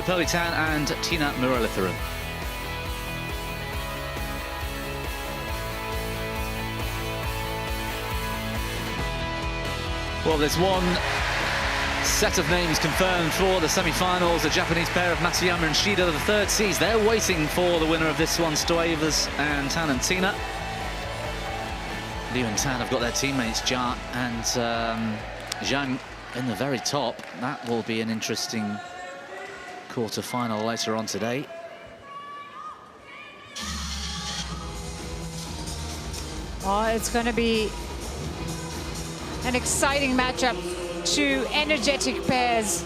Muralitharan and Tina Muralitharan. Well, there's one set of names confirmed for the semi-finals. The Japanese pair of Matsuyama and Shida, the third seeds. They're waiting for the winner of this one, Stoevas and Tan and Tina. Liu and Tan have got their teammates Jia and Zhang in the very top. That will be an interesting quarter-final later on today. Oh, it's going to be an exciting matchup. Two energetic pairs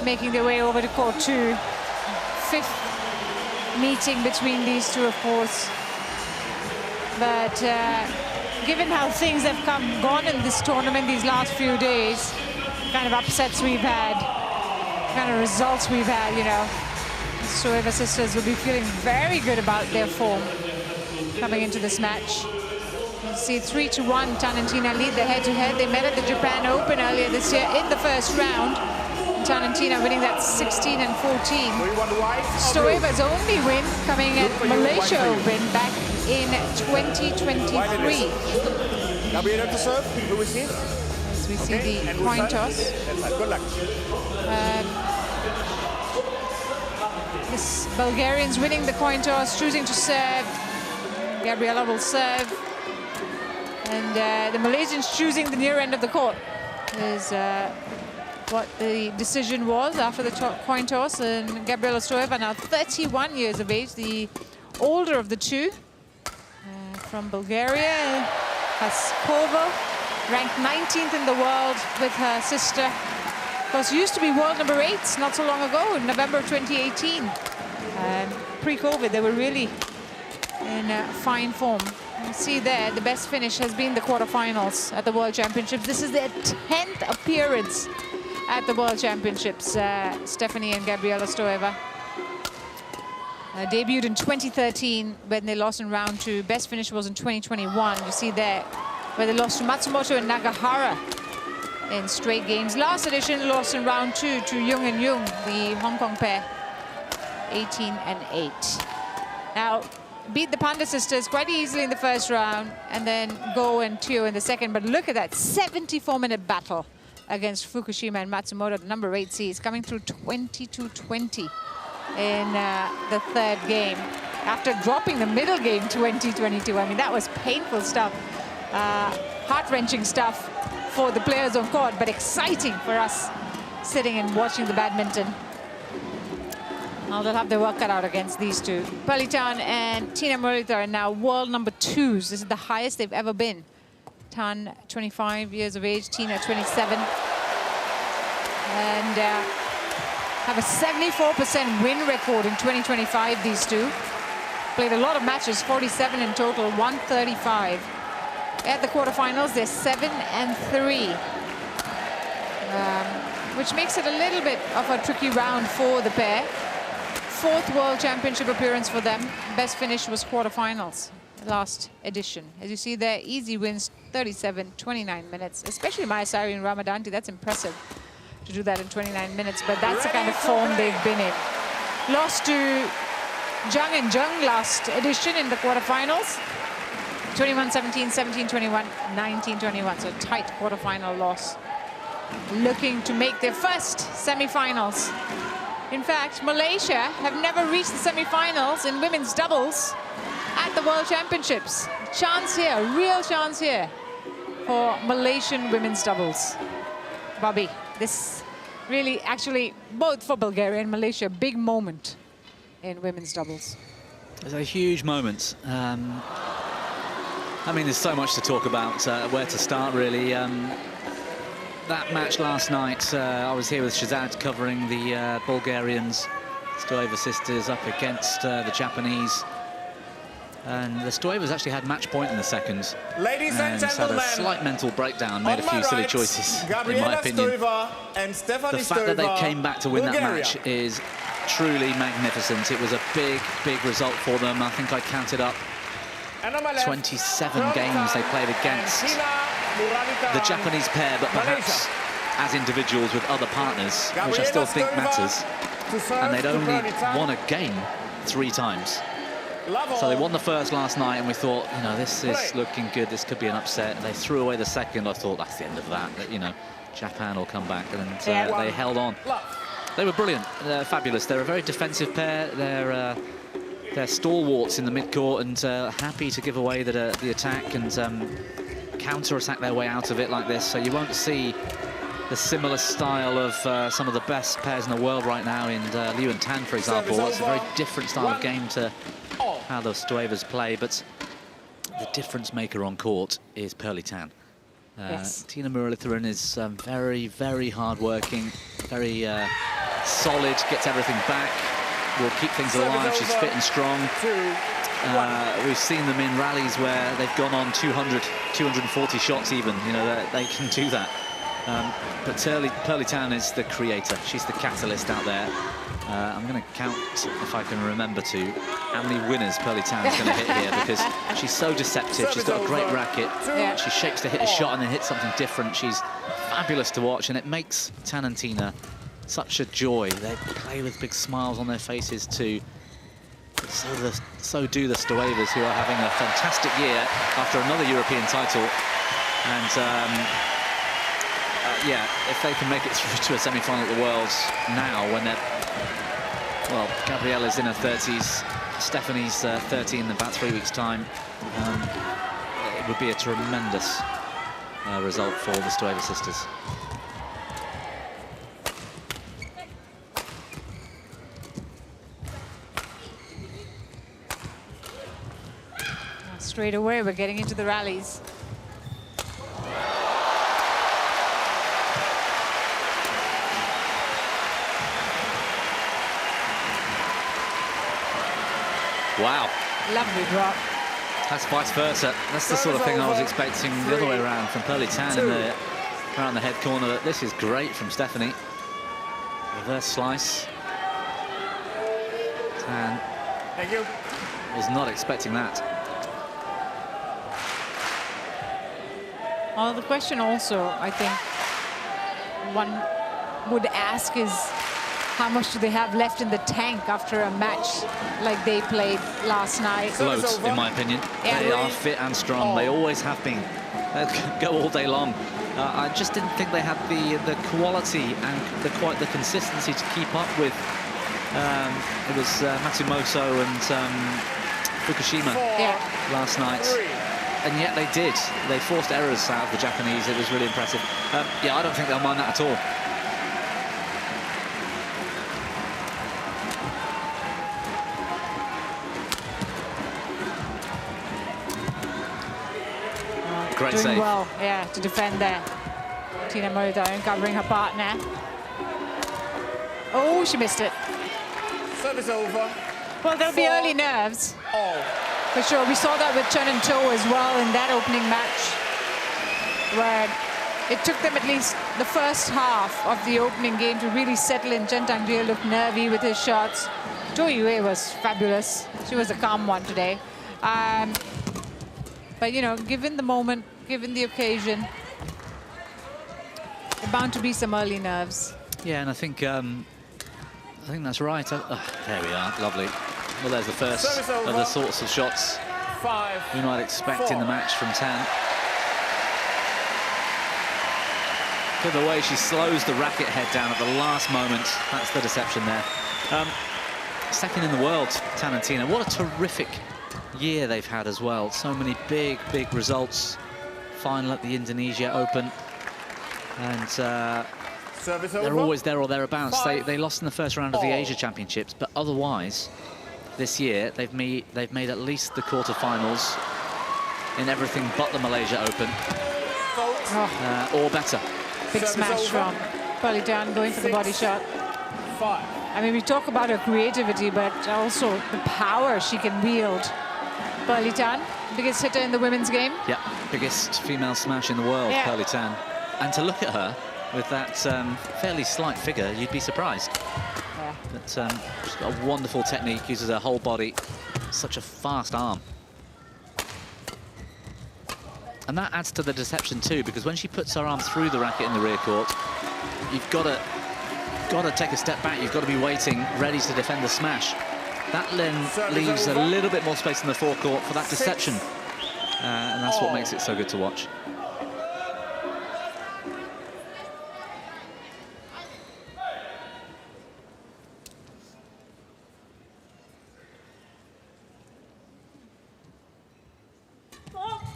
making their way over to court two. Fifth meeting between these two, of course. But given how things have gone in this tournament these last few days, kind of upsets we've had, kind of results we've had, you know, Stoeva sisters will be feeling very good about their form coming into this match. You see 3-1, Tan and Tina lead the head-to-head. They met at the Japan Open earlier this year in the first round. Tan and Tina winning that 16 and 14. Stoeva's only win coming at Malaysia Open back in 2023. Gabriela to serve. Who is he? As we see the coin toss. Good luck. This Bulgarian's winning the coin toss, choosing to serve. Gabriela will serve. And the Malaysians choosing the near end of the court is what the decision was after the coin toss. And Gabriela Stoeva, now 31 years of age, the older of the two. From Bulgaria, Haskova, ranked 19th in the world with her sister. Of course, used to be world number 8 not so long ago, in November of 2018. Pre-COVID, they were really in fine form. You see there, the best finish has been the quarterfinals at the World Championships. This is their 10th appearance at the World Championships, Stephanie and Gabriela Stoeva. Debuted in 2013 when they lost in round 2. Best finish was in 2021. You see there where they lost to Matsumoto and Nagahara in straight games. Last edition lost in round 2 to Jung and Jung, the Hong Kong pair, 18 and 8. Now, beat the Panda sisters quite easily in the first round and then Go and Teo in the second. But look at that 74-minute battle against Fukushima and Matsumoto, the number 8 seeds, coming through 20-20 in the third game after dropping the middle game 20-22. I mean, that was painful stuff, heart-wrenching stuff for the players on court, but exciting for us sitting and watching the badminton. Now they'll have their work cut out against these two. Muralitharan and Tina Muralitharan are now world number 2s. This is the highest they've ever been. Tan, 25 years of age, Tina, 27. And have a 74% win record in 2025, these two. Played a lot of matches, 47 in total, 135. At the quarterfinals, they're 7 and 3. Which makes it a little bit of a tricky round for the pair. 4th World Championship appearance for them. Best finish was quarterfinals, last edition. As you see there, easy wins, 37, 29 minutes. Especially Mayasari and Ramadanti, that's impressive to do that in 29 minutes, but that's the kind of form they've been in. Lost to Zhang and Zheng last edition in the quarterfinals. 21-17, 17-21, 19-21, so tight quarterfinal loss. Looking to make their first semi-finals. In fact, Malaysia have never reached the semi-finals in women's doubles at the World Championships. Chance here, real chance here for Malaysian women's doubles. Bobby, this really, actually, both for Bulgaria and Malaysia, big moment in women's doubles. It's a huge moment. I mean, there's so much to talk about, where to start, really. That match last night, I was here with Shazad covering the Bulgarians, Stoeva sisters up against the Japanese. And the Stoevas actually had match point in the second. Ladies and gentlemen, had a slight mental breakdown, made a few silly choices, in my opinion. The fact that they came back to win that match is truly magnificent. It was a big, big result for them. I think I counted up 27 games they played against the Japanese pair, but perhaps as individuals with other partners, which I still think matters. and they'd only won a game 3 times. So they won the first last night, and we thought, you know, this is looking good. This could be an upset. They threw away the second. I thought that's the end of that. You know, Japan will come back, and they held on. They were brilliant. They're fabulous. They're a very defensive pair. They're stalwarts in the midcourt and happy to give away the attack and counter-attack their way out of it like this. So you won't see the similar style of some of the best pairs in the world right now in Liu and Tan, for example. It's a very different style of game to how the Stoevas play, but the difference maker on court is Pearly Tan. Yes. Tina Muralitharan is very, very hard-working, very solid, gets everything back, will keep things alive. She's fit and strong. We've seen them in rallies where they've gone on 200, 240 shots even. You know, they can do that. But Pearly Tan is the creator. She's the catalyst out there. I'm going to count, if I can remember to, how many winners Pearly Tan is going to hit here, because she's so deceptive. She's got a great racket. She shapes to hit a shot and then hit something different. She's fabulous to watch, and it makes Tan and Tina such a joy. They play with big smiles on their faces too. So do the Stoevas, who are having a fantastic year after another European title. And yeah, if they can make it through to a semi-final at the Worlds now, when they're, well, Gabriella's in her 30s, Stephanie's 30 in about 3 weeks' time, it would be a tremendous result for the Stoeva sisters. Straight away, we're getting into the rallies. Wow. Lovely drop. That's vice versa. That's the sort of thing I was expecting the other way around from Pearly Tan around the head corner. This is great from Stephanie. Reverse slice. Tan was not expecting that. Well, the question also, I think, one would ask is, how much do they have left in the tank after a match like they played last night? Loads, in my opinion. Yeah. They are fit and strong. They always have been. They go all day long. I just didn't think they had the quality and the consistency to keep up with. It was Matsumoto and Fukushima last night. And yet they did. They forced errors out of the Japanese. It was really impressive. Yeah, I don't think they'll mind that at all. Great Doing save. well, yeah, to defend there. Tina Muralitharan covering her partner. Oh, she missed it. Service over. Well, there'll be early nerves. For sure. We saw that with Chen and To as well in that opening match, where it took them at least the first half of the opening game to really settle in. Chen Tangria looked nervy with his shots. To Yue was fabulous. She was a calm one today. But, you know, given the moment, given the occasion, there are bound to be some early nerves. Yeah, and I think that's right. There we are, lovely. Well, there's the first of the sorts of shots we might expect in the match from Tan. Look at the way she slows the racket head down at the last moment. That's the deception there. Second in the world, Tan and Tina. What a terrific year they've had as well. So many big results. Final at the Indonesia Open. And they're always there or thereabouts. They lost in the first round of the Asia Championships, but otherwise, this year, they've made at least the quarterfinals in everything but the Malaysia Open. Or better. Big smash from Pearly Tan going for the body shot. I mean, we talk about her creativity, but also the power she can wield. Pearly Tan, biggest hitter in the women's game. Yeah, biggest female smash in the world, Pearly Tan. And to look at her with that fairly slight figure, you'd be surprised. Yeah. But she's got a wonderful technique, uses her whole body, such a fast arm. And that adds to the deception too, because when she puts her arm through the racket in the rear court, you've got to got to take a step back. You've got to be waiting, ready to defend the smash. That then leaves a little bit more space in the forecourt for that deception. And that's what makes it so good to watch.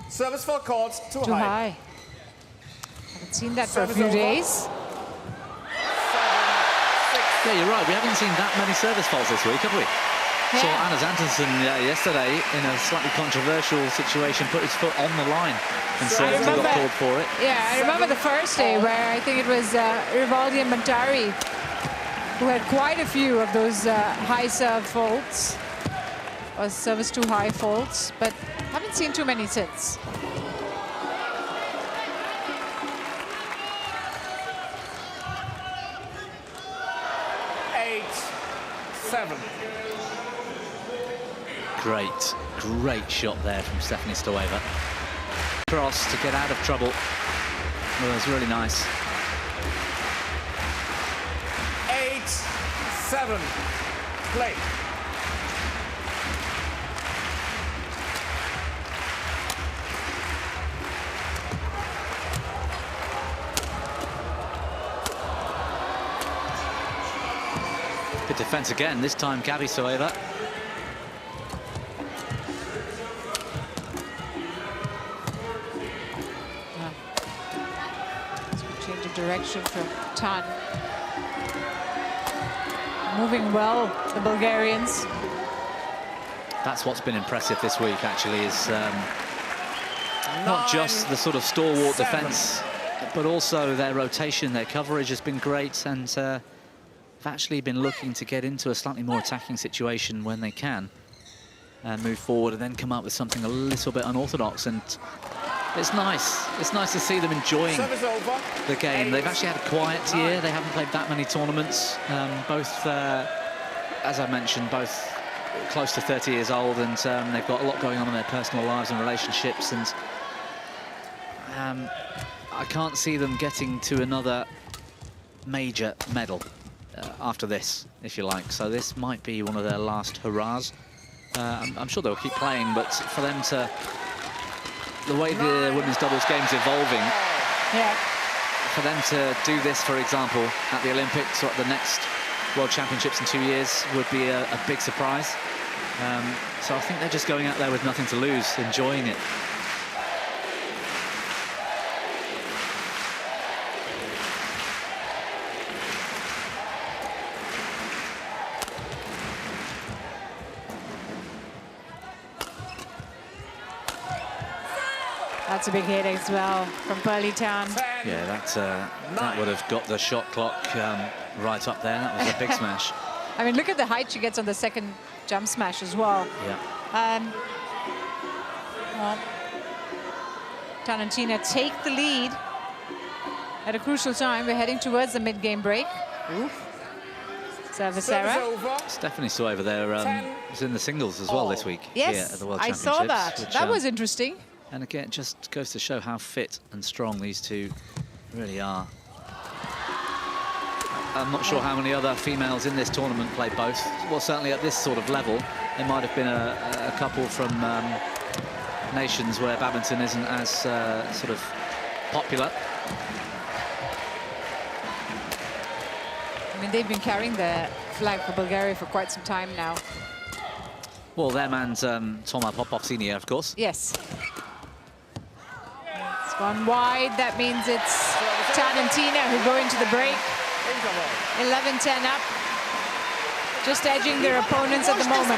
Service for courts, too I high. haven't seen that for a few days. Yeah, you're right. We haven't seen that many service faults this week, have we? Yeah. Saw Anders Antonsen yesterday in a slightly controversial situation, put his foot on the line and served and got called for it. Yeah, I remember the first day where I think it was Rivaldi and Montari who had quite a few of those high serve faults, or service too high faults, but haven't seen too many since. Great shot there from Stephanie Stoeva. Cross to get out of trouble. Well, it was really nice. 8-7. Play. Good defense again, this time Gabi Stoeva. Change of direction from Tan. Moving well, the Bulgarians. That's what's been impressive this week, actually, is not just the sort of stalwart defense, but also their rotation, their coverage has been great, and they've actually been looking to get into a slightly more attacking situation when they can and move forward and then come up with something a little bit unorthodox. And it's nice to see them enjoying the game. They've actually had a quiet year. They haven't played that many tournaments. Both, as I mentioned, both close to 30 years old, and they've got a lot going on in their personal lives and relationships. And I can't see them getting to another major medal after this, if you like. So this might be one of their last hurrahs. I'm sure they'll keep playing, but for them to, the way the women's doubles game's evolving, for them to do this, for example, at the Olympics or at the next World Championships in 2 years would be a big surprise. So I think they're just going out there with nothing to lose, enjoying it. That's a big hit as well from Muralitharan. Yeah, that would have got the shot clock right up there. That was a big smash. I mean, look at the height she gets on the second jump smash as well. Yeah. Well, Tarantina take the lead at a crucial time. We're heading towards the mid-game break. Service error. Stephanie Stoeva there was in the singles as well this week. Yes, at the World I Championships, saw that. That was interesting. And again, it just goes to show how fit and strong these two really are. I'm not sure how many other females in this tournament play both. Well, certainly at this sort of level, there might have been a couple from nations where badminton isn't as sort of popular. I mean, they've been carrying the flag for Bulgaria for quite some time now. Well, them and Toma Popov Senior, of course. Yes. It's gone wide. That means it's Tarantina who go into the break. 11-10 up. Just edging their opponents at the moment.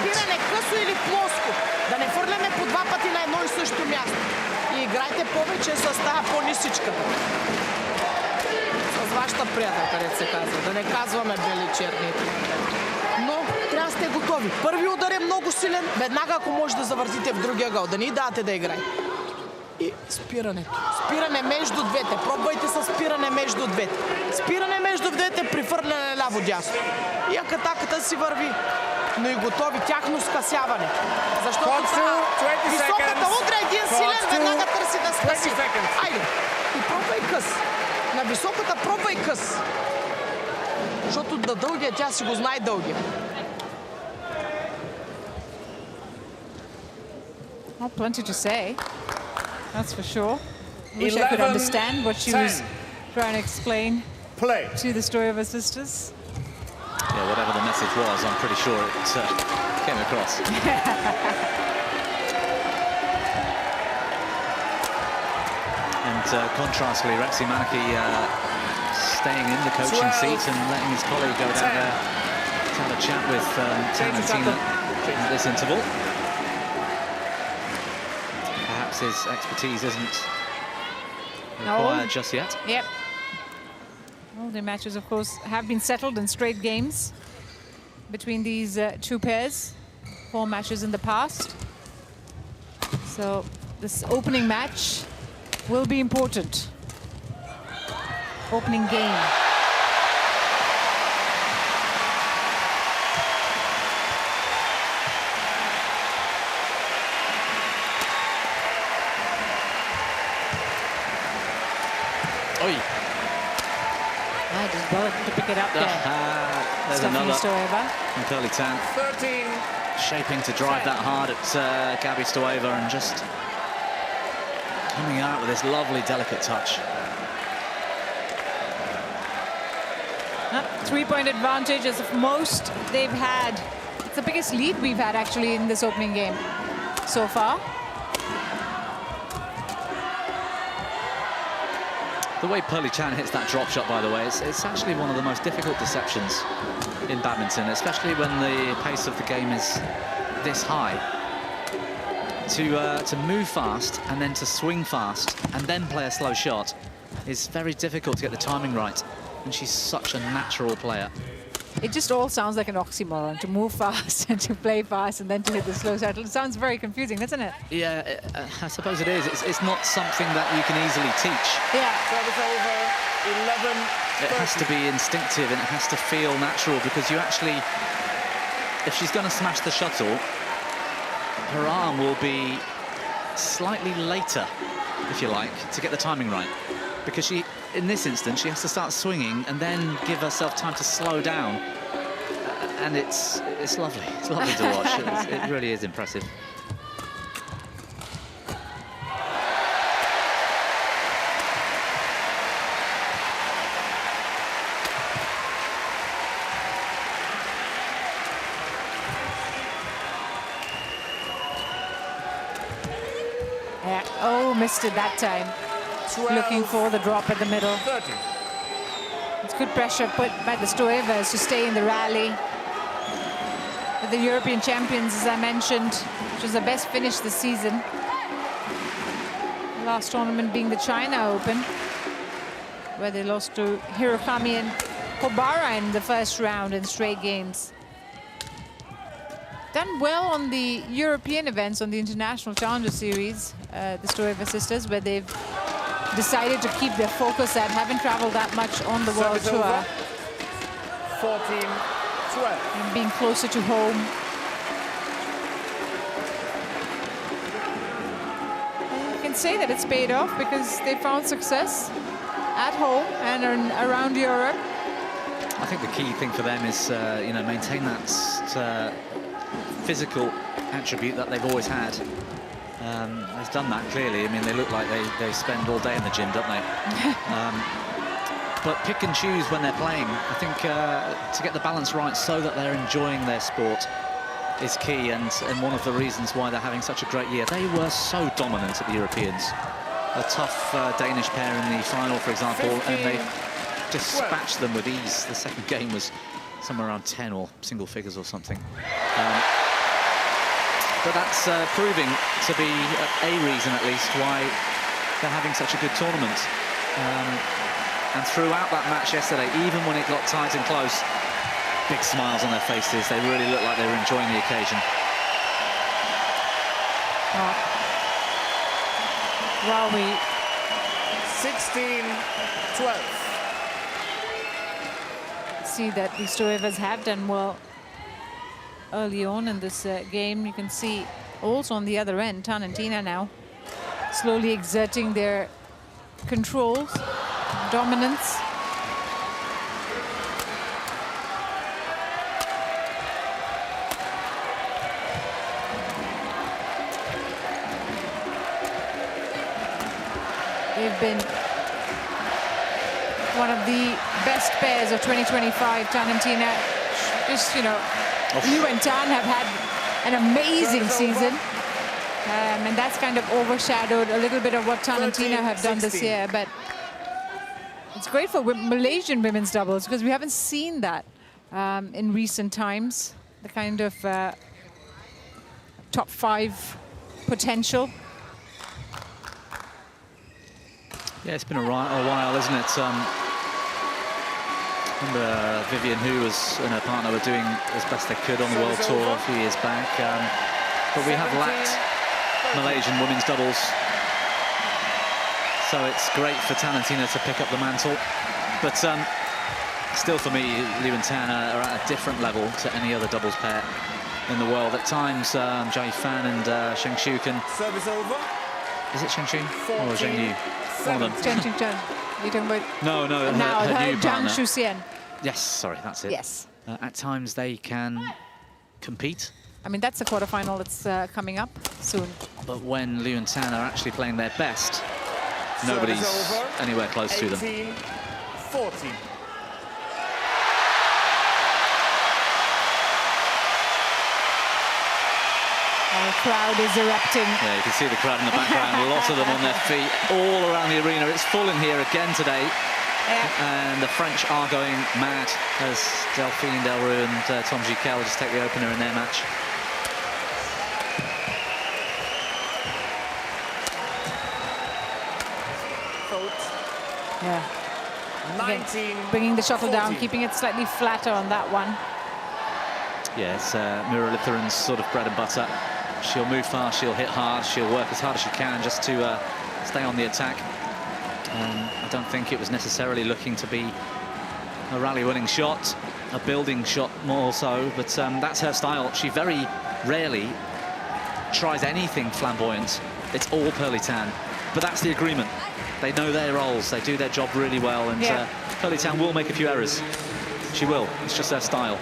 Да не фърляме по два пъти на едно и също място. И играйте повече с тази по-нисичката. С вашата приятелка, където се казва. Да не казваме бели черни. Но трябва да сте готови. Първи удар е много силен. Веднага, ако може да завързите в другия гол. Да ни давате да играе. И спирането. Спиране между двете. Пробвайте с спиране между двете. Спиране между двете при фърляне ляво-дясно. И акатаката си върви. Но и готови тяхно скъсяване. Защото това високата удра един силен веднага търси да скъси. Айде. И пробвай къс. На високата пробвай къс. Защото да дългия, тя си го знае дългия. Well, plenty to say, that's for sure. Wish I could understand what she was trying to explain to the Stoeva sisters. Yeah, whatever the message was, I'm pretty sure it came across. And contrastly, Rexy Manaki staying in the coaching seat and letting his colleague go down there to have a chat with Tarantina at this interval. Perhaps his expertise isn't required just yet. Yep. All the matches, of course, have been settled in straight games between these two pairs. 4 matches in the past. So this opening match will be important. Opening game. Oi. Just well to pick it up there. There's another Stoeva. Muralitharan 13. shaping to drive that hard at Gabi Stoeva and just coming out with this lovely, delicate touch. 3-point advantage is most they've had. It's the biggest lead we've had actually in this opening game so far. The way Muralitharan hits that drop shot, by the way, it's actually one of the most difficult deceptions in badminton, especially when the pace of the game is this high. To move fast and then to swing fast and then play a slow shot is very difficult to get the timing right. And she's such a natural player. It just all sounds like an oxymoron, to move fast and to play fast and then to hit the slow shuttle. It sounds very confusing, doesn't it? Yeah, I suppose it is. It's not something that you can easily teach. Yeah. Service over, 11. It has to be instinctive and it has to feel natural, because you actually, if she's going to smash the shuttle, her arm will be slightly later, if you like, to get the timing right. Because she, in this instance, she has to start swinging and then give herself time to slow down. And it's lovely. It's lovely to watch. It really is impressive. Yeah. Oh, missed it that time. 12, looking for the drop at the middle. 30. It's good pressure put by the Stoevas to stay in the rally. The European champions, as I mentioned, which was the best finish this season. The last tournament being the China Open, where they lost to Hirokami and Kobara in the first round in straight games. Done well on the European events, on the International Challenger Series, the Stoeva sisters, where they've decided to keep their focus at, haven't traveled that much on the World Tour. 14-12. And being closer to home. And you can say that it's paid off, because they found success at home and around Europe. I think the key thing for them is, maintain that physical attribute that they've always had. They've done that clearly. I mean, they look like they spend all day in the gym, don't they? But pick and choose when they're playing. I think to get the balance right so that they're enjoying their sport is key, and one of the reasons why they're having such a great year. They were so dominant at the Europeans. A tough Danish pair in the final, for example, and they dispatched them with ease. The second game was somewhere around 10 or single figures or something. But that's proving to be a reason, at least, why they're having such a good tournament. And throughout that match yesterday, even when it got tight and close, big smiles on their faces. They really looked like they were enjoying the occasion. Well, we 16-12. see that the Stoevas have done well early on in this game. You can see also on the other end, Tarantina now slowly exerting their controls, dominance. They've been one of the best pairs of 2025. Tan and Tina, just, you know, Liu and Tan have had an amazing season. And that's kind of overshadowed a little bit of what Tan and Tina have done this year. But it's great for Malaysian women's doubles because we haven't seen that in recent times. The kind of top 5 potential. Yeah, it's been a while, isn't it? Remember Vivian Hu and her partner were doing as best they could on the World Tour a few years back. But we have lacked Malaysian women's doubles. So it's great for Tan and Tina to pick up the mantle. But still, for me, Liu and Tan are at a different level to any other doubles pair in the world. At times, Jia Fan and Zheng Xu can... Service over. Is it Zheng Xu or Zheng Yu? One of them. Zheng Xu. You talking about? No, her new partner. Zhang Shuxian. Yes, sorry, that's it. Yes. At times they can compete. I mean, that's a quarterfinal that's coming up soon. But when Liu and Tan are actually playing their best, nobody's anywhere close to them. 18-14. The crowd is erupting. Yeah, you can see the crowd in the background, a lot of them on their feet all around the arena. It's full in here again today. Yeah. And the French are going mad as Delphine Delroux and Tom Jikel just take the opener in their match. Yeah. 19, bringing the shuttle 14. down, keeping it slightly flatter on that one. Yeah, it's Muralitharan's sort of bread and butter. She'll move fast, she'll hit hard, she'll work as hard as she can just to stay on the attack. I don't think it was necessarily looking to be a rally-winning shot, a building shot more so, but that's her style. She very rarely tries anything flamboyant. It's all Pearly Tan, but that's the agreement. They know their roles, they do their job really well, and Pearly Tan will make a few errors. She will, it's just her style,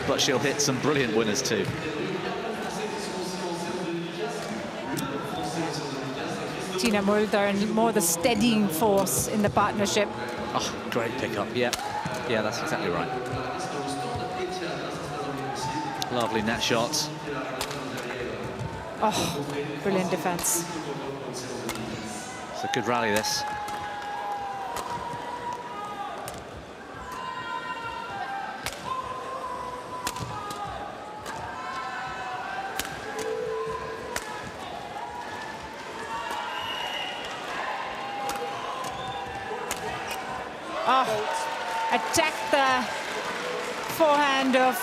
but she'll hit some brilliant winners too. Tina Muralitharan, more the steadying force in the partnership. Oh, great pickup, yeah, that's exactly right. Lovely net shots. Oh, brilliant defense. It's a good rally, this. Attack the forehand of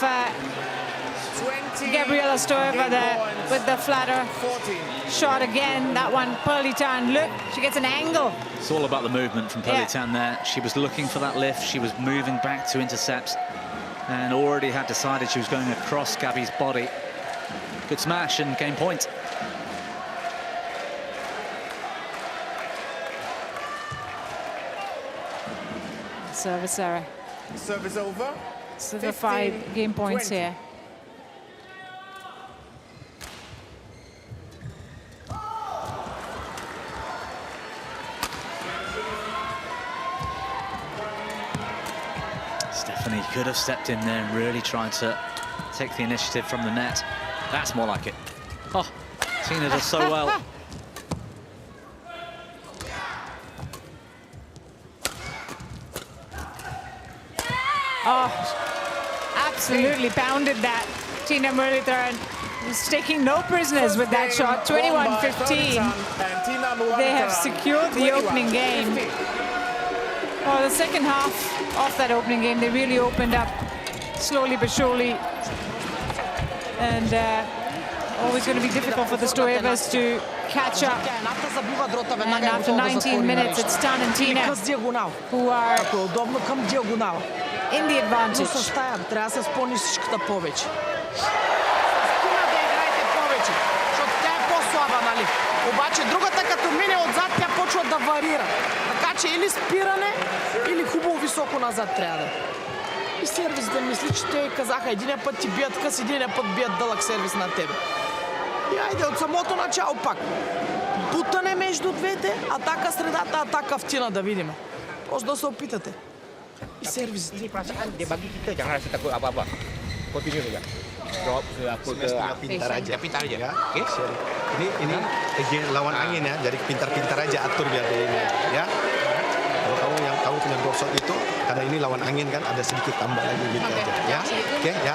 Gabriela Stoeva with the flatter 14. shot again. That one, Pearly Tan, look, she gets an angle. It's all about the movement from Pearly Tan there. She was looking for that lift, she was moving back to intercept, and already had decided she was going across Gabby's body. Good smash and game point. Service error. Service over. So the 5 game points 20. here. Stephanie could have stepped in there and really tried to take the initiative from the net. That's more like it. Oh, Tina does so well. Oh, absolutely pounded that. Tina Muralitharan was taking no prisoners with that shot. 21-15. They have secured the opening game. Well, the second half of that opening game, they really opened up slowly but surely. And always going to be difficult for the Stoevas to catch up. And after 19 minutes, it's Tan and Tina who are in the advantage. Трябва да се по-нисичката повече. нали? Обаче другата като мине отзад, тя почва да варира. Така че или спиране, или хубаво високо назад трябва да. И сервисите мисли, че те казаха, единия път ти бият къс, единия път бият дълъг сервис на тебе. И айде от самото начало пак. бутане между двете, атака средата, атака в Тина, да видим. Просто да се опитате. И сервисите. Ini perasaan dia bagi kita jangan rasa takut apa-apa. Continue saja. Drop apa ke pintar aja. Ya, pintar aja. Ya. Okey. Ini lawan angin ya, jadi pintar-pintar aja atur biar dia ini ya. Kalau kamu punya drop shot itu, karena ini lawan angin kan ada sedikit tambah lagi gitu aja ya. Oke ya.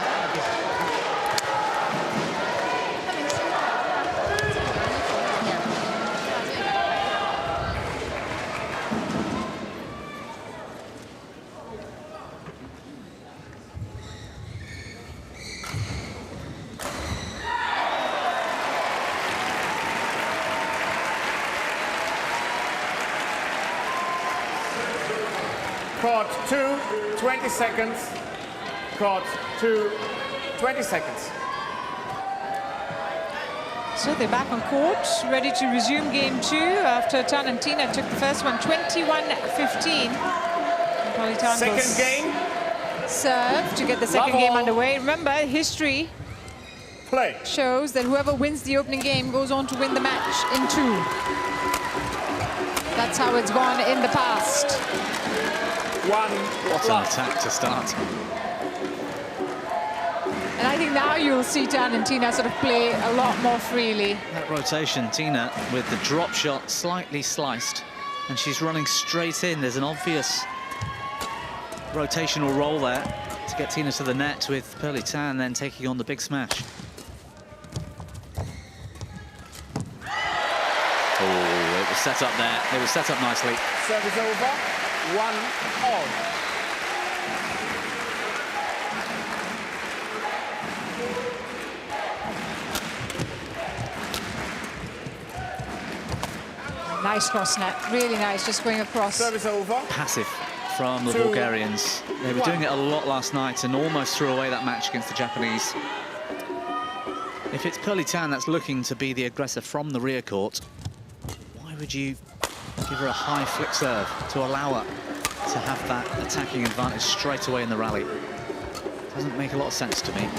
Court 2, 20 seconds. Court 2, 20 seconds. So they're back on court, ready to resume game 2 after Tan and Tina took the first one 21-15. Muralitharan Second game, serve to get the second game underway. Remember, history play. shows that whoever wins the opening game goes on to win the match in 2. That's how it's gone in the past. One What an attack to start. And I think now you'll see Tan and Tina sort of play a lot more freely. That rotation, Tina with the drop shot slightly sliced, and she's running straight in. There's an obvious rotational roll there to get Tina to the net, with Muralitharan then taking on the big smash. Oh, it was set up there. It was set up nicely. Service over. 1 all. Nice cross net, really nice, just going across. Service over. Passive from the 2, Bulgarians. They were 1. doing it a lot last night and almost threw away that match against the Japanese. If it's Muralitharan that's looking to be the aggressor from the rear court, why would you give her a high flick serve to allow her to have that attacking advantage straight away in the rally? Doesn't make a lot of sense to me.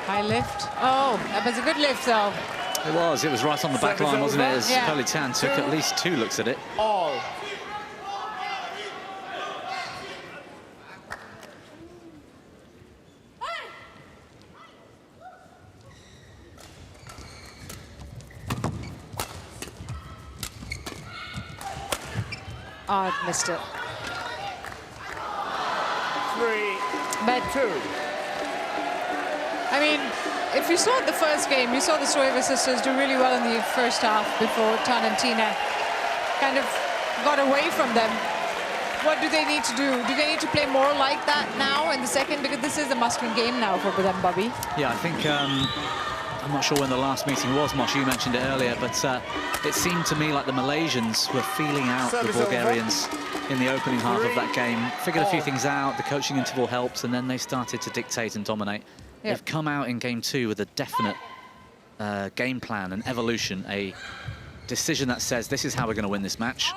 High lift. Oh, that was a good lift though. It was right on the back Service line, wasn't it? over. As Yeah. Muralitharan took at least 2 looks at it. All. Oh, I missed it. 3, But 2. I mean, if you saw the first game, you saw the Stoeva sisters do really well in the first half before Tan and Tina kind of got away from them. What do they need to do? Do they need to play more like that now in the second? Because this is a must-win game now for them, Bobby. Yeah, I think, I'm not sure when the last meeting was, Mosh, you mentioned it earlier, but it seemed to me like the Malaysians were feeling out Service the Bulgarians in the opening half of that game. Figured a few things out, the coaching interval helped, and then they started to dictate and dominate. Yep. They've come out in game 2 with a definite game plan, an evolution, a decision that says this is how we're going to win this match.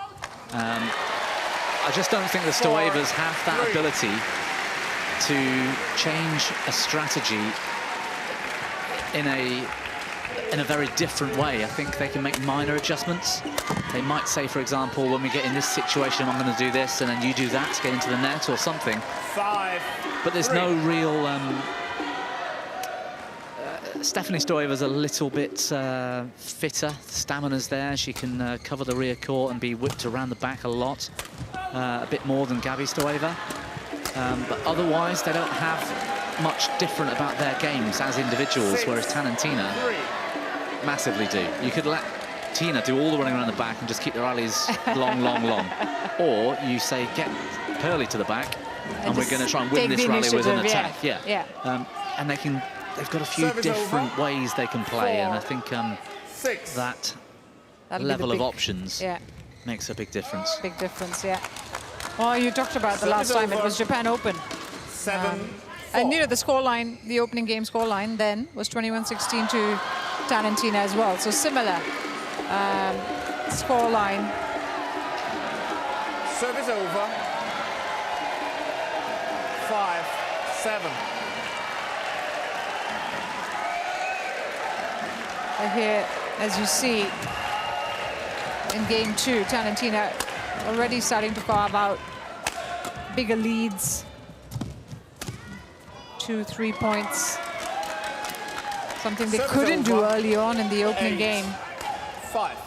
I just don't think the Stoevas have that ability to change a strategy in a very different way. I think they can make minor adjustments. They might say, for example, when we get in this situation, I'm going to do this, and then you do that to get into the net or something. 5. But there's no real... Stephanie Stoeva's a little bit fitter. Stamina's there. She can cover the rear court and be whipped around the back a lot. A bit more than Gabby Stoeva. But otherwise, they don't have much different about their games as individuals, whereas Tan and Tina massively do. You could let Tina do all the running around the back and just keep the rallies long, long, long. Or you say, get Pearly to the back, and we're going to try and win this rally with an attack. Yeah. And they've got a few different ways they can play, and I think that level of options makes a big difference. Big difference, yeah. Well, you talked about the last time it was Japan Open. 7. And you know, the scoreline, the opening game scoreline then was 21-16 to Tan and Tina as well. So similar scoreline Service over. 5-7. Here, as you see, in game 2, Tarantina already starting to carve out bigger leads. 2-3 points. Something they couldn't do early on in the opening game. 5.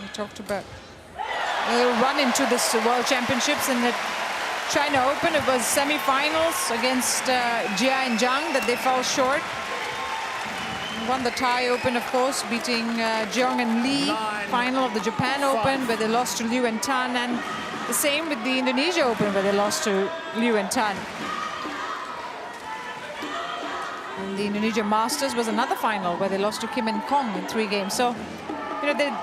We talked about a run into this World Championships in the China Open. It was semi-finals against Jia and Zhang that they fell short. Won the Thai Open, of course, beating Jeong and Lee. Final of the Japan Open, where they lost to Liu and Tan, and the same with the Indonesia Open, where they lost to Liu and Tan. And the Indonesia Masters was another final where they lost to Kim and Kong in 3 games. So, you know, they're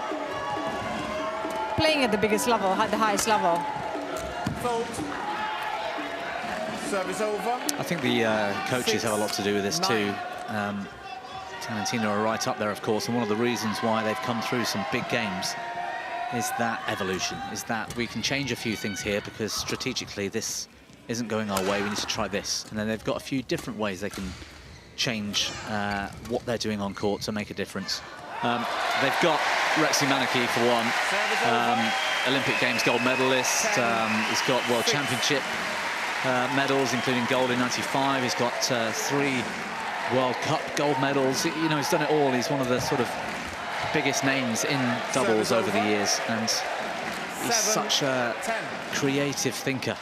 playing at the biggest level, at the highest level. Fault. Service over. I think the coaches have a lot to do with this too. Tarantina are right up there, of course, and one of the reasons why they've come through some big games is that evolution, is that we can change a few things here because strategically this isn't going our way, we need to try this. And then they've got a few different ways they can change what they're doing on court to make a difference. They've got Rexy Manaki for one, Olympic Games gold medalist. He's got World Championship medals, including gold in '95. He's got 3 World Cup gold medals. You know, he's done it all. He's one of the sort of biggest names in doubles over the years, and he's such a creative thinker.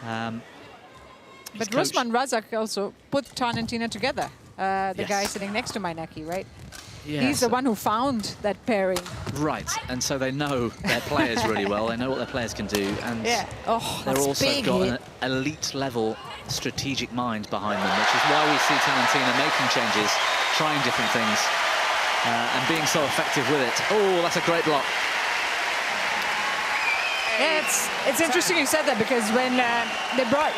But Rusman Razak also put Tarantina together, the guy sitting next to Mainaki, right? Yeah, he's the one who found that pairing. Right, and so they know their players really well. They know what their players can do, and they're also got an elite level strategic mind behind them, which is why we see Tarantina making changes, trying different things, and being so effective with it. Oh, that's a great block. Yeah, it's interesting you said that, because when they brought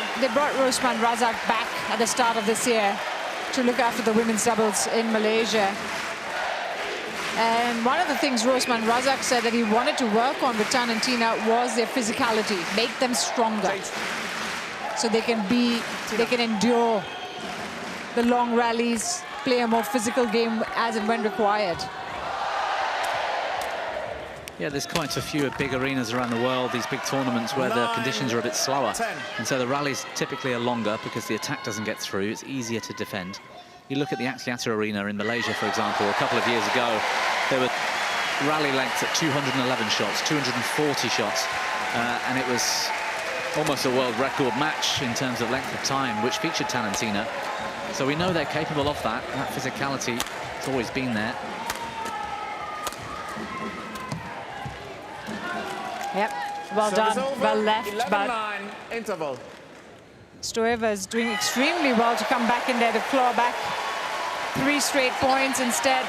Rusman Razak back at the start of this year to look after the women's doubles in Malaysia. And one of the things Rusman Razak said that he wanted to work on with Tarantina was their physicality, make them stronger, so they can endure the long rallies, play a more physical game as and when required. Yeah, there's quite a few big arenas around the world, these big tournaments where the conditions are a bit slower. And so the rallies typically are longer because the attack doesn't get through. It's easier to defend. You look at the Axiata Arena in Malaysia, for example, a couple of years ago, there were rally lengths at 211 shots, 240 shots, and it was almost a world record match in terms of length of time, which featured Tarantina. So we know they're capable of that. That physicality has always been there. Yep, well done, well left, 11-9 interval. Stoeva is doing extremely well to come back in there to claw back 3 straight points. Instead,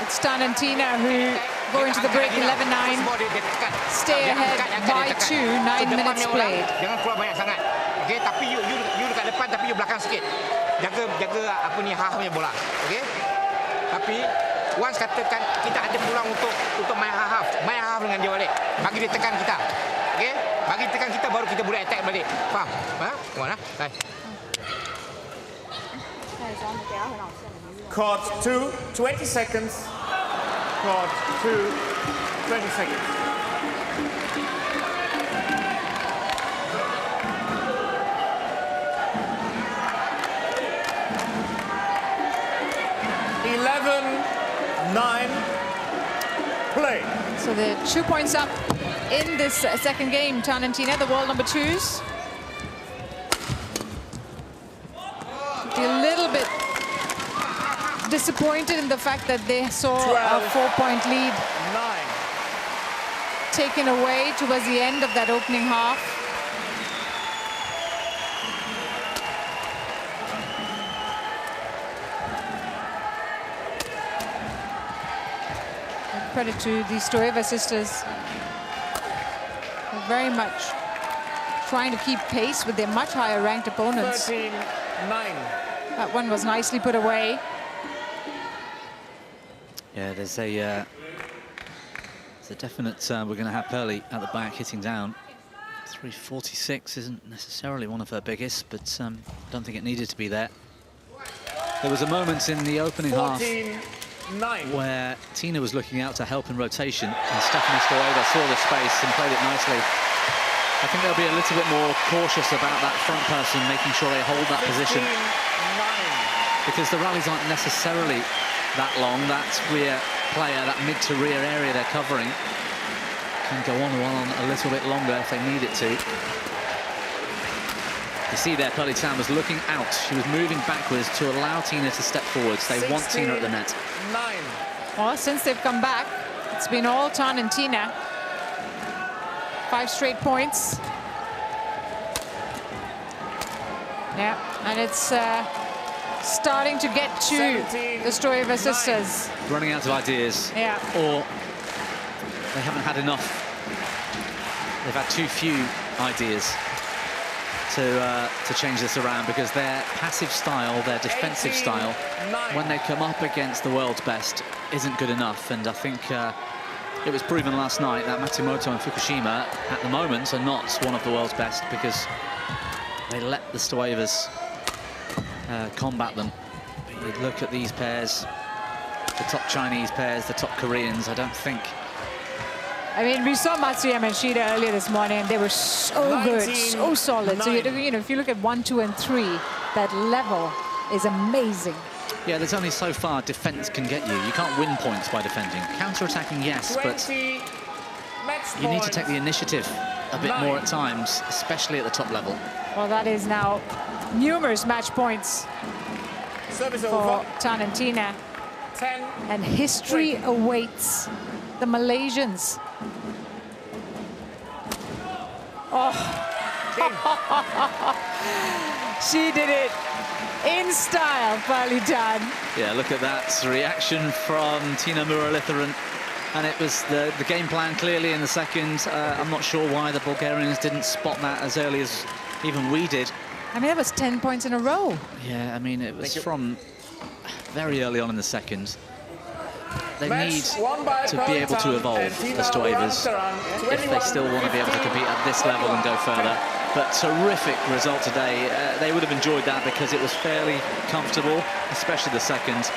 it's Tarantina who go into the break 11-9, stay ahead by 2, 9 minutes played. Jangan keluar banyak sangat. Okey, tapi you dekat depan, tapi you belakang sikit. Jaga apa ni half-nya bola. Okey? Tapi once katakan kita ada peluang untuk main half dengan dia balik. Bagi dia tekan kita. Okey? Bagi tekan kita baru kita boleh attack balik. Faham? Ha? Mana? Baik. Court 2, 20 seconds. Court 2, 20 seconds. Play. So they're 2 points up in this second game. Tarantina, the world number 2s. A little bit disappointed in the fact that they saw 12, a 4-point lead 9. taken away towards the end of that opening half. Credit to the Stoeva sisters. They're very much trying to keep pace with their much higher ranked opponents. 13-9. That one was nicely put away. Yeah, there's a It's a definite, we're going to have Pearly at the back hitting down. 346 isn't necessarily one of her biggest, but I don't think it needed to be there. There was a moment in the opening half where Tina was looking out to help in rotation, and Stephanie Stoeva saw the space and played it nicely. I think they'll be a little bit more cautious about that front person, making sure they hold that position, because the rallies aren't necessarily that long. That rear player, that mid to rear area they're covering, can go on a little bit longer if they need it to. You see there, Muralitharan was looking out. She was moving backwards to allow Tina to step forwards. They want Tina at the net. Well, since they've come back, it's been all Tan and Tina. 5 straight points. Yeah, and it's starting to get to the Stoeva sisters. Running out of ideas. Yeah. Or they haven't had enough. They've had too few ideas to change this around, because their passive style, their defensive style, when they come up against the world's best, isn't good enough. And I think it was proven last night that Matsumoto and Fukushima, at the moment, are not one of the world's best, because they let the Stoevas combat them. You look at these pairs, the top Chinese pairs, the top Koreans, I don't think... I mean, we saw Matsuyama and Shida earlier this morning, and they were so good, so solid. So, you know, if you look at 1, 2, and 3, that level is amazing. Yeah, there's only so far defense can get you. You can't win points by defending. Counter-attacking, yes, but you need to take the initiative a bit more at times, especially at the top level. Well, that is now numerous match points for Tan and Tina. And history awaits the Malaysians. Oh, she did it in style, Muralitharan. Yeah, look at that reaction from Tina Muralitharan. And it was the game plan clearly in the second. I'm not sure why the Bulgarians didn't spot that as early as even we did. I mean, that was 10 points in a row. Yeah, I mean, it was from very early on in the second. They need to be able to evolve, the Stoevas, if they still want to be able to compete at this level and go further. But terrific result today. They would have enjoyed that because it was fairly comfortable, especially the second.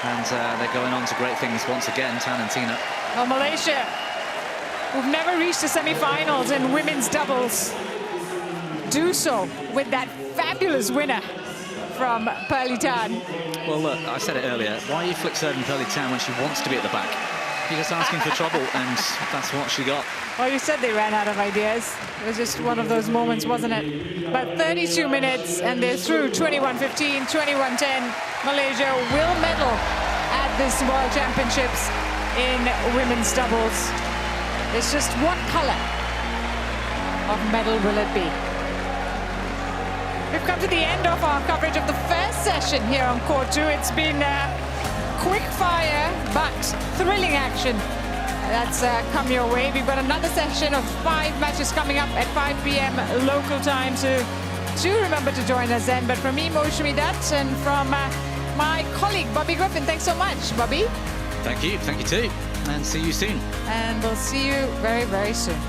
And they're going on to great things once again, Tan and Tina. Well, Malaysia, who've never reached the semi-finals in women's doubles, do so with that fabulous winner from Muralitharan. Well, look, I said it earlier. Why are you flick serving Muralitharan when she wants to be at the back? You're just asking for trouble, and that's what she got. Well, you said they ran out of ideas. It was just one of those moments, wasn't it? But 32 minutes, and they're through. 21-15, 21-10. Malaysia will medal at this World Championships in women's doubles. It's just what color of medal will it be? We've come to the end of our coverage of the first session here on Court 2. It's been quick fire, but thrilling action that's come your way. We've got another session of 5 matches coming up at 5 p.m. local time, so do remember to join us then. But from me, Moushami Dutt, and from my colleague, Bobby Griffin, thanks so much, Bobby. Thank you too, and see you soon. And we'll see you very, very soon.